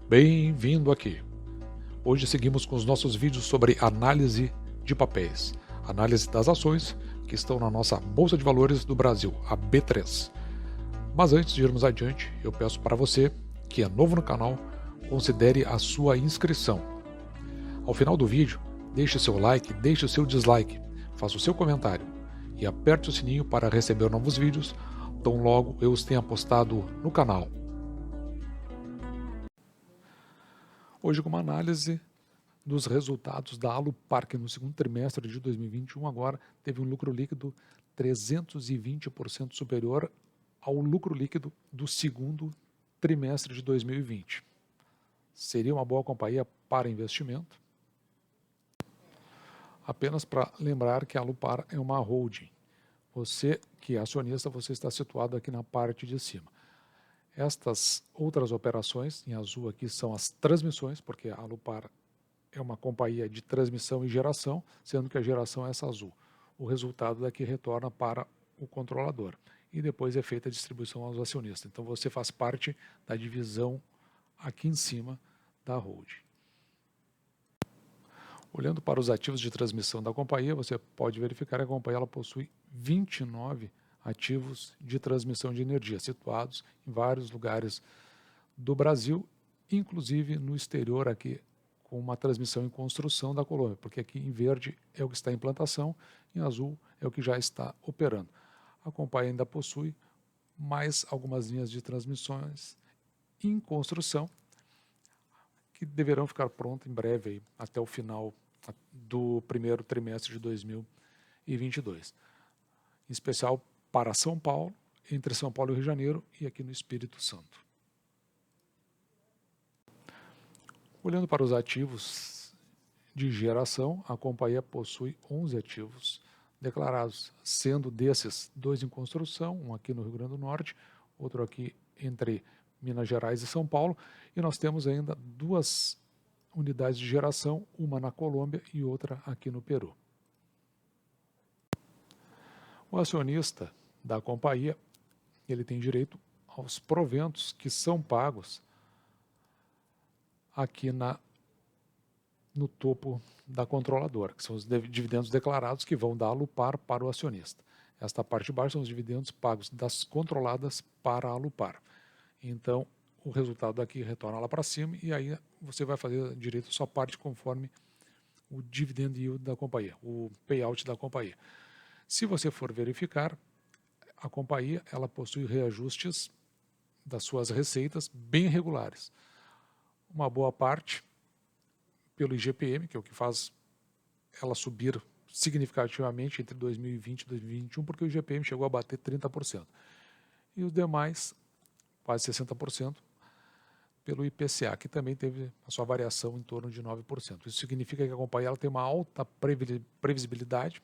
Bem-vindo aqui. Hoje seguimos com os nossos vídeos sobre análise de papéis, análise das ações que estão na nossa Bolsa de Valores do Brasil, a B3. Mas antes de irmos adiante, eu peço para você, que é novo no canal, considere a sua inscrição. Ao final do vídeo, deixe seu like, deixe o seu dislike, faça o seu comentário e aperte o sininho para receber novos vídeos, tão logo eu os tenha postado no canal. Hoje com uma análise dos resultados da Alupar, que no segundo trimestre de 2021 agora teve um lucro líquido 320% superior ao lucro líquido do segundo trimestre de 2020. Seria uma boa companhia para investimento? Apenas para lembrar que a Alupar é uma holding. Você que é acionista, você está situado aqui na parte de cima. Estas outras operações, em azul aqui, são as transmissões, porque a Alupar é uma companhia de transmissão e geração, sendo que a geração é essa azul. O resultado daqui retorna para o controlador e depois é feita a distribuição aos acionistas. Então você faz parte da divisão aqui em cima da holding. Olhando para os ativos de transmissão da companhia, você pode verificar que a companhia ela possui 29 ativos de transmissão de energia, situados em vários lugares do Brasil, inclusive no exterior aqui, com uma transmissão em construção da Colômbia, porque aqui em verde é o que está em implantação, em azul é o que já está operando. A companhia ainda possui mais algumas linhas de transmissões em construção, que deverão ficar prontas em breve, aí, até o final do primeiro trimestre de 2022. Em especial para São Paulo, entre São Paulo e Rio de Janeiro e aqui no Espírito Santo. Olhando para os ativos de geração, a companhia possui 11 ativos declarados, sendo desses 2 em construção, um aqui no Rio Grande do Norte, outro aqui entre Minas Gerais e São Paulo, e nós temos ainda 2 unidades de geração, uma na Colômbia e outra aqui no Peru. O acionista da companhia, ele tem direito aos proventos que são pagos aqui no topo da controladora, que são os dividendos declarados que vão da Alupar para o acionista. Esta parte de baixo são os dividendos pagos das controladas para a Alupar. Então, o resultado aqui retorna lá para cima e aí você vai fazer direito à sua parte conforme o dividend yield da companhia, o payout da companhia. Se você for verificar, a companhia ela possui reajustes das suas receitas bem regulares. Uma boa parte pelo IGPM, que é o que faz ela subir significativamente entre 2020 e 2021, porque o IGPM chegou a bater 30%. E os demais, quase 60%, pelo IPCA, que também teve a sua variação em torno de 9%. Isso significa que a companhia ela tem uma alta previsibilidade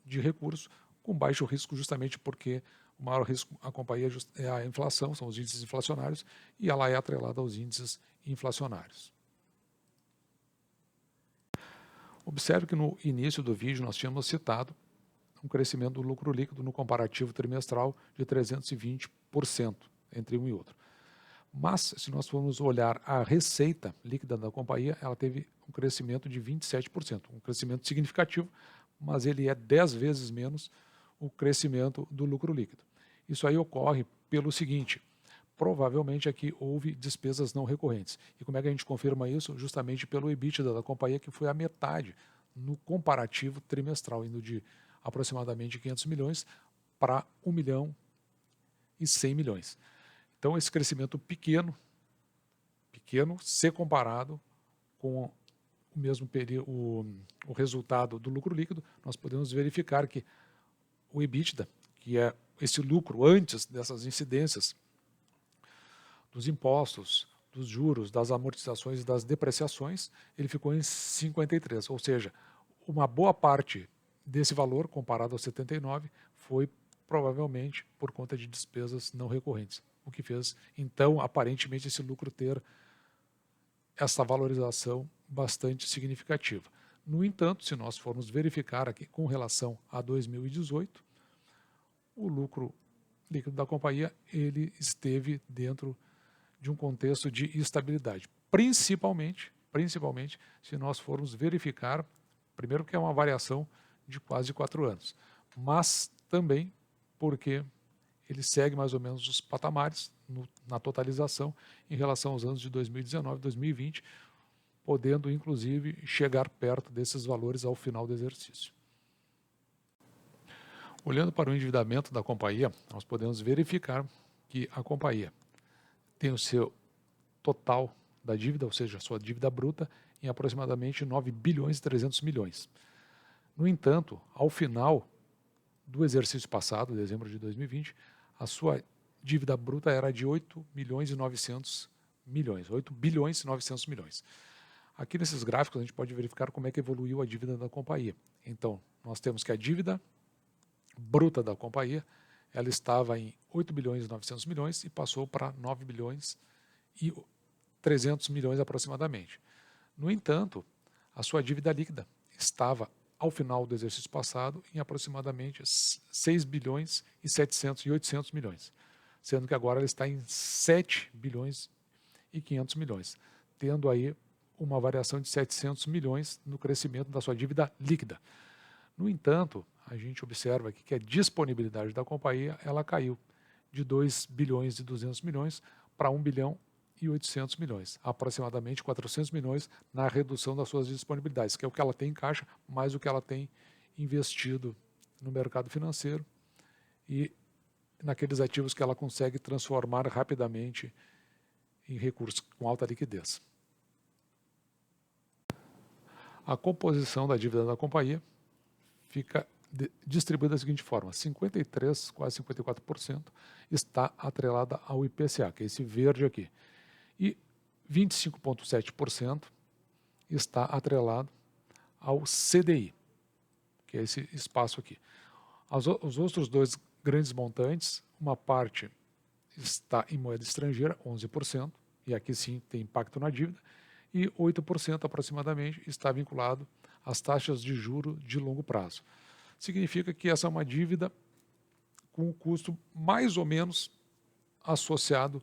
de recursos com baixo risco, justamente porque o maior risco a companhia é a inflação, são os índices inflacionários, e ela é atrelada aos índices inflacionários. Observe que no início do vídeo nós tínhamos citado um crescimento do lucro líquido no comparativo trimestral de 320% entre um e outro. Mas, se nós formos olhar a receita líquida da companhia, ela teve um crescimento de 27%, um crescimento significativo, mas ele é 10 vezes menos o crescimento do lucro líquido. Isso aí ocorre pelo seguinte: provavelmente aqui houve despesas não recorrentes. E como é que a gente confirma isso? Justamente pelo EBITDA da companhia, que foi a metade no comparativo trimestral, indo de aproximadamente 500 milhões para 1 milhão e 100 milhões. Então esse crescimento pequeno, se comparado com o mesmo período, o resultado do lucro líquido, nós podemos verificar que o EBITDA, que é esse lucro antes dessas incidências dos impostos, dos juros, das amortizações e das depreciações, ele ficou em 53, ou seja, uma boa parte desse valor, comparado aos 79, foi provavelmente por conta de despesas não recorrentes, o que fez, então, aparentemente, esse lucro ter essa valorização bastante significativa. No entanto, se nós formos verificar aqui com relação a 2018, o lucro líquido da companhia ele esteve dentro de um contexto de estabilidade, principalmente se nós formos verificar, primeiro que é uma variação de quase 4 anos, mas também porque ele segue mais ou menos os patamares na totalização em relação aos anos de 2019 e 2020, podendo inclusive chegar perto desses valores ao final do exercício. Olhando para o endividamento da companhia, nós podemos verificar que a companhia tem o seu total da dívida, ou seja, a sua dívida bruta, em aproximadamente 9 bilhões e 300 milhões. No entanto, ao final do exercício passado, dezembro de 2020, a sua dívida bruta era de 8 milhões e 900 milhões, 8 bilhões e 900 milhões. Aqui nesses gráficos a gente pode verificar como é que evoluiu a dívida da companhia. Então, nós temos que a dívida bruta da companhia, ela estava em 8 bilhões e 900 milhões e passou para 9 bilhões e 300 milhões aproximadamente. No entanto, a sua dívida líquida estava, ao final do exercício passado, em aproximadamente 6 bilhões e 700 e 800 milhões, sendo que agora ela está em 7 bilhões e 500 milhões, tendo aí uma variação de 700 milhões no crescimento da sua dívida líquida. No entanto, a gente observa aqui que a disponibilidade da companhia ela caiu de 2 bilhões e 200 milhões para 1 bilhão e 800 milhões, aproximadamente 400 milhões na redução das suas disponibilidades, que é o que ela tem em caixa, mais o que ela tem investido no mercado financeiro e naqueles ativos que ela consegue transformar rapidamente em recursos com alta liquidez. A composição da dívida da companhia fica distribuída da seguinte forma: 53%, quase 54% está atrelada ao IPCA, que é esse verde aqui, e 25,7% está atrelado ao CDI, que é esse espaço aqui. Os outros dois grandes montantes, uma parte está em moeda estrangeira, 11%, e aqui sim tem impacto na dívida, e 8% aproximadamente está vinculado às taxas de juro de longo prazo. Significa que essa é uma dívida com um custo mais ou menos associado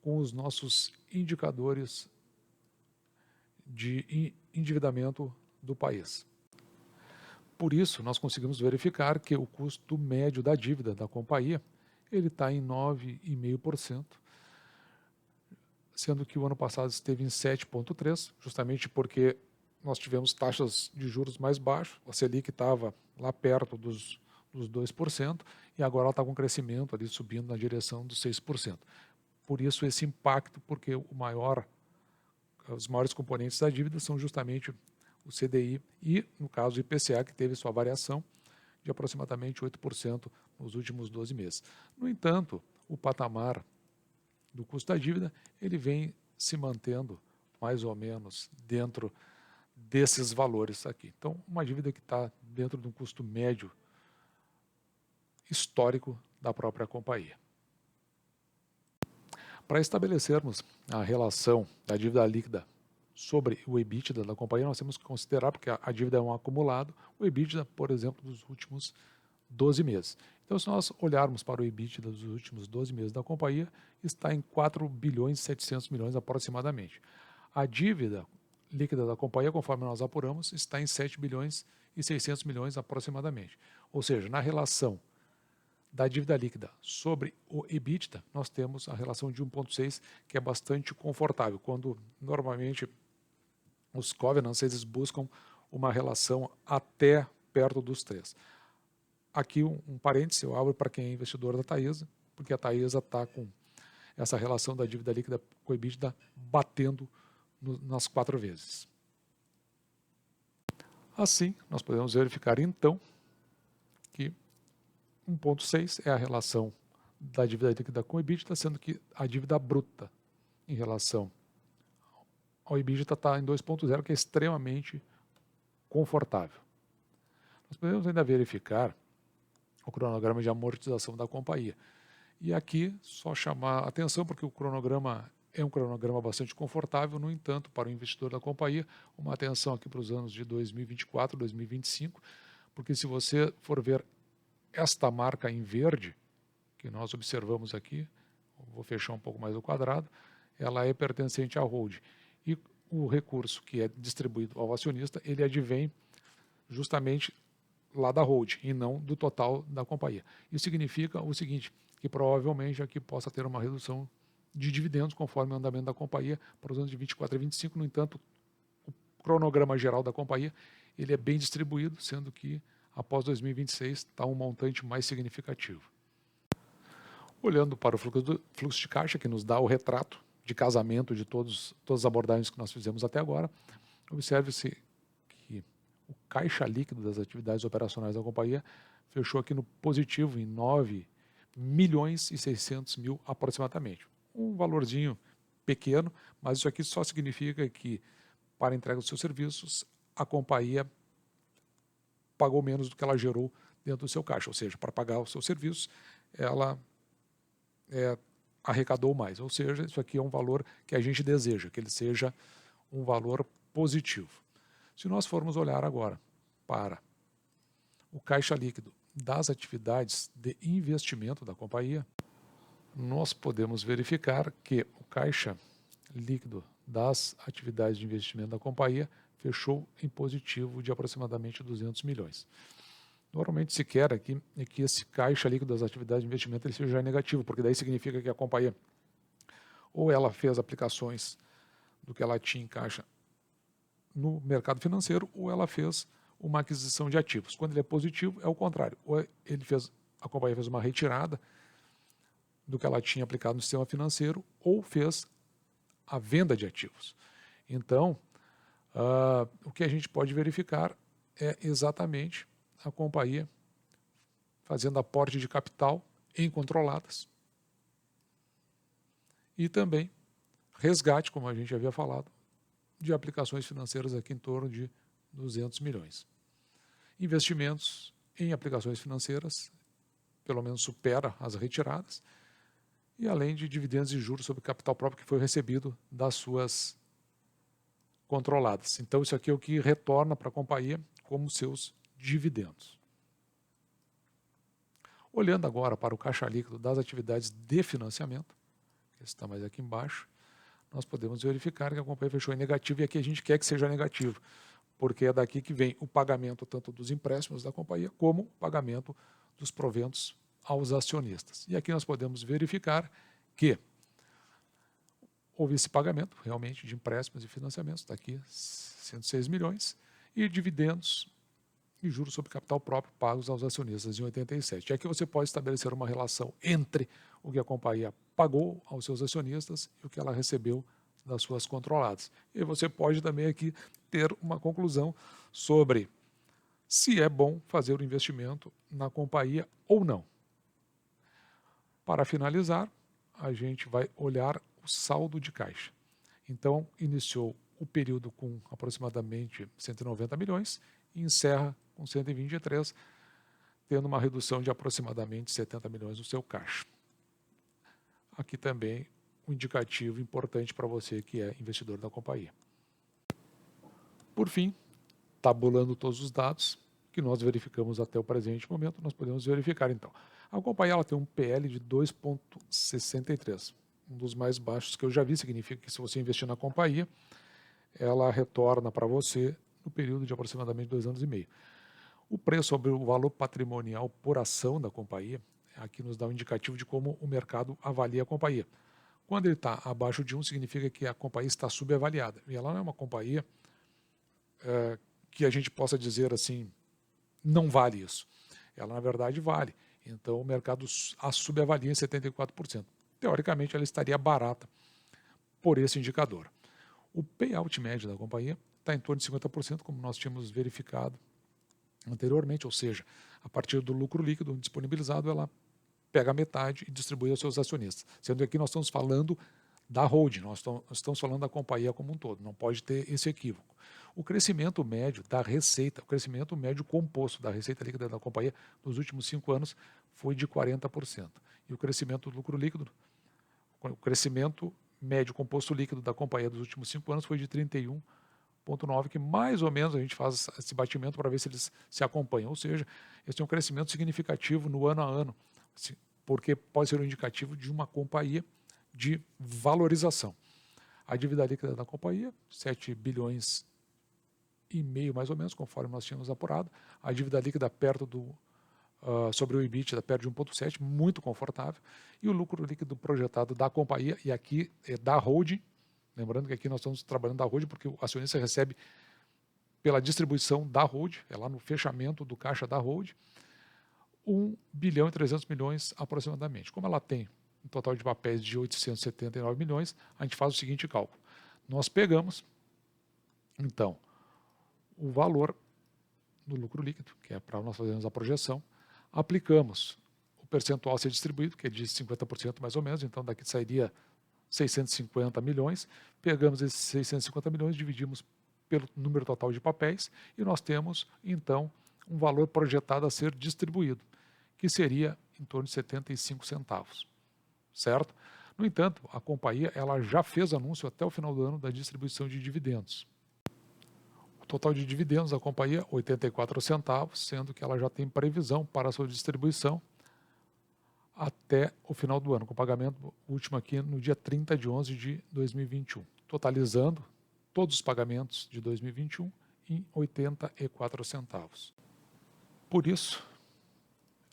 com os nossos indicadores de endividamento do país. Por isso, nós conseguimos verificar que o custo médio da dívida da companhia ele está em 9,5%, sendo que o ano passado esteve em 7,3%, justamente porque nós tivemos taxas de juros mais baixas, a Selic estava lá perto dos 2%, e agora ela está com crescimento ali subindo na direção dos 6%. Por isso esse impacto, porque os maiores componentes da dívida são justamente o CDI e, no caso, o IPCA, que teve sua variação de aproximadamente 8% nos últimos 12 meses. No entanto, o patamar do custo da dívida ele vem se mantendo mais ou menos dentro desses valores aqui. Então, uma dívida que está dentro de um custo médio histórico da própria companhia. Para estabelecermos a relação da dívida líquida sobre o EBITDA da companhia, nós temos que considerar, porque a dívida é um acumulado, o EBITDA, por exemplo, dos últimos 12 meses. Então, se nós olharmos para o EBITDA dos últimos 12 meses da companhia, está em 4 bilhões e 700 milhões aproximadamente. A dívida líquida da companhia, conforme nós apuramos, está em 7 bilhões e 600 milhões aproximadamente. Ou seja, na relação da dívida líquida sobre o EBITDA, nós temos a relação de 1,6, que é bastante confortável, quando normalmente os covenants eles buscam uma relação até perto dos 3. Aqui um parêntese, eu abro para quem é investidor da Taesa, porque a Taesa está com essa relação da dívida líquida com o EBITDA batendo nas 4 vezes. Assim, nós podemos verificar então que 1,6 é a relação da dívida líquida com o EBITDA, sendo que a dívida bruta em relação ao EBITDA está em 2,0, que é extremamente confortável. Nós podemos ainda verificar o cronograma de amortização da companhia. E aqui só chamar a atenção, porque o cronograma é um cronograma bastante confortável, no entanto, para o investidor da companhia, uma atenção aqui para os anos de 2024, 2025, porque se você for ver esta marca em verde, que nós observamos aqui, vou fechar um pouco mais o quadrado, ela é pertencente à holding. E o recurso que é distribuído ao acionista, ele advém justamente lá da holding e não do total da companhia. Isso significa o seguinte, que provavelmente aqui possa ter uma redução de dividendos conforme o andamento da companhia para os anos de 24 e 25, no entanto, o cronograma geral da companhia ele é bem distribuído, sendo que após 2026 está um montante mais significativo. Olhando para o fluxo de caixa, que nos dá o retrato de casamento de todas as abordagens que nós fizemos até agora, observe-se que o caixa líquido das atividades operacionais da companhia fechou aqui no positivo em 9 milhões e 600 mil aproximadamente. Um valorzinho pequeno, mas isso aqui só significa que para a entrega dos seus serviços, a companhia pagou menos do que ela gerou dentro do seu caixa, ou seja, para pagar os seus serviços, ela arrecadou mais, ou seja, isso aqui é um valor que a gente deseja, que ele seja um valor positivo. Se nós formos olhar agora para o caixa líquido das atividades de investimento da companhia, nós podemos verificar que o caixa líquido das atividades de investimento da companhia fechou em positivo de aproximadamente 200 milhões. Normalmente se quer aqui é que esse caixa líquido das atividades de investimento ele seja negativo, porque daí significa que a companhia ou ela fez aplicações do que ela tinha em caixa no mercado financeiro ou ela fez uma aquisição de ativos. Quando ele é positivo, é o contrário. Ou a companhia fez uma retirada do que ela tinha aplicado no sistema financeiro ou fez a venda de ativos. Então, o que a gente pode verificar é exatamente a companhia fazendo aporte de capital em controladas e também resgate, como a gente havia falado, de aplicações financeiras aqui em torno de 200 milhões. Investimentos em aplicações financeiras, pelo menos supera as retiradas, e além de dividendos e juros sobre capital próprio que foi recebido das suas controladas. Então isso aqui é o que retorna para a companhia como seus dividendos. Olhando agora para o caixa líquido das atividades de financiamento, que está mais aqui embaixo, nós podemos verificar que a companhia fechou em negativo e aqui a gente quer que seja negativo, porque é daqui que vem o pagamento tanto dos empréstimos da companhia como o pagamento dos proventos aos acionistas. E aqui nós podemos verificar que houve esse pagamento realmente de empréstimos e financiamentos, está aqui 106 milhões, e dividendos e juros sobre capital próprio pagos aos acionistas em 87. E aqui você pode estabelecer uma relação entre o que a companhia pagou aos seus acionistas e o que ela recebeu das suas controladas. E você pode também aqui ter uma conclusão sobre se é bom fazer o investimento na companhia ou não. Para finalizar, a gente vai olhar o saldo de caixa. Então, iniciou o período com aproximadamente 190 milhões e encerra com 123, tendo uma redução de aproximadamente 70 milhões no seu caixa. Aqui também um indicativo importante para você que é investidor da companhia. Por fim, tabulando todos os dados que nós verificamos até o presente momento, nós podemos verificar então. A companhia ela tem um PL de 2,63, um dos mais baixos que eu já vi, significa que se você investir na companhia, ela retorna para você no período de aproximadamente 2 anos e meio. O preço sobre o valor patrimonial por ação da companhia, aqui nos dá um indicativo de como o mercado avalia a companhia. Quando ele está abaixo de 1, significa que a companhia está subavaliada. E ela não é uma companhia que a gente possa dizer assim, não vale isso. Ela, na verdade, vale. Então, o mercado a subavalia em 74%. Teoricamente, ela estaria barata por esse indicador. O payout médio da companhia está em torno de 50%, como nós tínhamos verificado anteriormente, ou seja, a partir do lucro líquido disponibilizado, ela pega metade e distribui aos seus acionistas. Sendo que aqui nós estamos falando da holding, nós estamos falando da companhia como um todo, não pode ter esse equívoco. O crescimento médio da receita, o crescimento médio composto da receita líquida da companhia nos últimos 5 anos foi de 40%. E o crescimento do lucro líquido, o crescimento médio composto líquido da companhia dos últimos 5 anos foi de 31,9%, que mais ou menos a gente faz esse batimento para ver se eles se acompanham. Ou seja, esse é um crescimento significativo no ano a ano, porque pode ser um indicativo de uma companhia de valorização. A dívida líquida da companhia, 7 bilhões e meio mais ou menos, conforme nós tínhamos apurado. A dívida líquida perto sobre o EBITDA, perto de 1,7, muito confortável. E o lucro líquido projetado da companhia, e aqui é da holding, lembrando que aqui nós estamos trabalhando da holding porque o acionista recebe pela distribuição da holding, é lá no fechamento do caixa da holding, 1 bilhão e 300 milhões aproximadamente. Como ela tem um total de papéis de 879 milhões, a gente faz o seguinte cálculo. Nós pegamos, então, o valor do lucro líquido, que é para nós fazermos a projeção, aplicamos o percentual a ser distribuído, que é de 50% mais ou menos, então daqui sairia 650 milhões, pegamos esses 650 milhões, dividimos pelo número total de papéis e nós temos, então, um valor projetado a ser distribuído, que seria em torno de 75 centavos, certo? No entanto, a companhia ela já fez anúncio até o final do ano da distribuição de dividendos. O total de dividendos da companhia, 84 centavos, sendo que ela já tem previsão para a sua distribuição até o final do ano, com pagamento último aqui no dia 30 de 11 de 2021, totalizando todos os pagamentos de 2021 em 84 centavos. Por isso,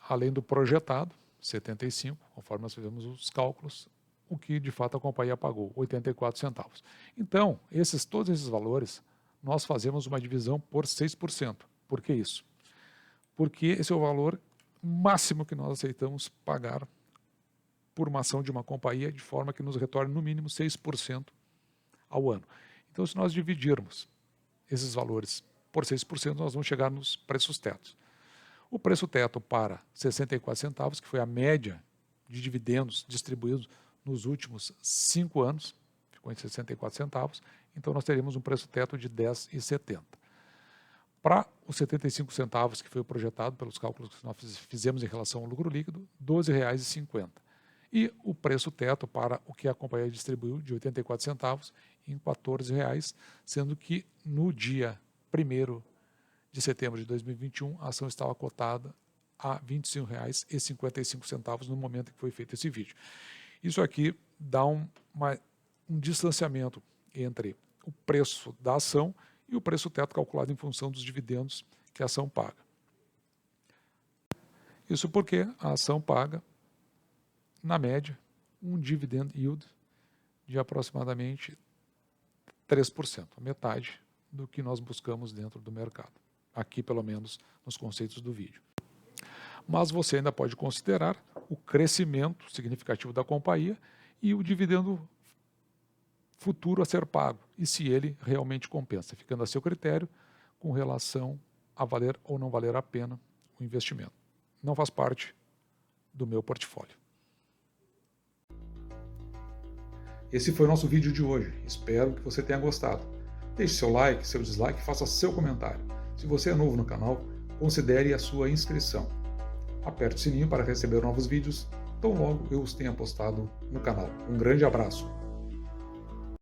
além do projetado, 75, conforme nós fizemos os cálculos, o que de fato a companhia pagou, 84 centavos. Então, todos esses valores, nós fazemos uma divisão por 6%. Por que isso? Porque esse é o valor máximo que nós aceitamos pagar por uma ação de uma companhia, de forma que nos retorne no mínimo 6% ao ano. Então, se nós dividirmos esses valores por 6%, nós vamos chegar nos preços tetos. O preço teto para 64 centavos, que foi a média de dividendos distribuídos nos últimos 5 anos, ficou em 64 centavos, então nós teríamos um preço teto de 10,70. Para os 75 centavos, que foi o projetado pelos cálculos que nós fizemos em relação ao lucro líquido, R$ 12,50. E o preço teto para o que a companhia distribuiu, de 84 centavos, em R$ 14,00, sendo que no dia 1º de setembro de 2021, a ação estava cotada a R$ 25,55 no momento em que foi feito esse vídeo. Isso aqui dá um distanciamento entre o preço da ação e o preço teto calculado em função dos dividendos que a ação paga. Isso porque a ação paga, na média, um dividend yield de aproximadamente 3%, metade do que nós buscamos dentro do mercado. Aqui, pelo menos, nos conceitos do vídeo. Mas você ainda pode considerar o crescimento significativo da companhia e o dividendo futuro a ser pago, e se ele realmente compensa, ficando a seu critério com relação a valer ou não valer a pena o investimento. Não faz parte do meu portfólio. Esse foi o nosso vídeo de hoje. Espero que você tenha gostado. Deixe seu like, seu dislike, faça seu comentário. Se você é novo no canal, considere a sua inscrição. Aperte o sininho para receber novos vídeos tão logo eu os tenha postado no canal. Um grande abraço.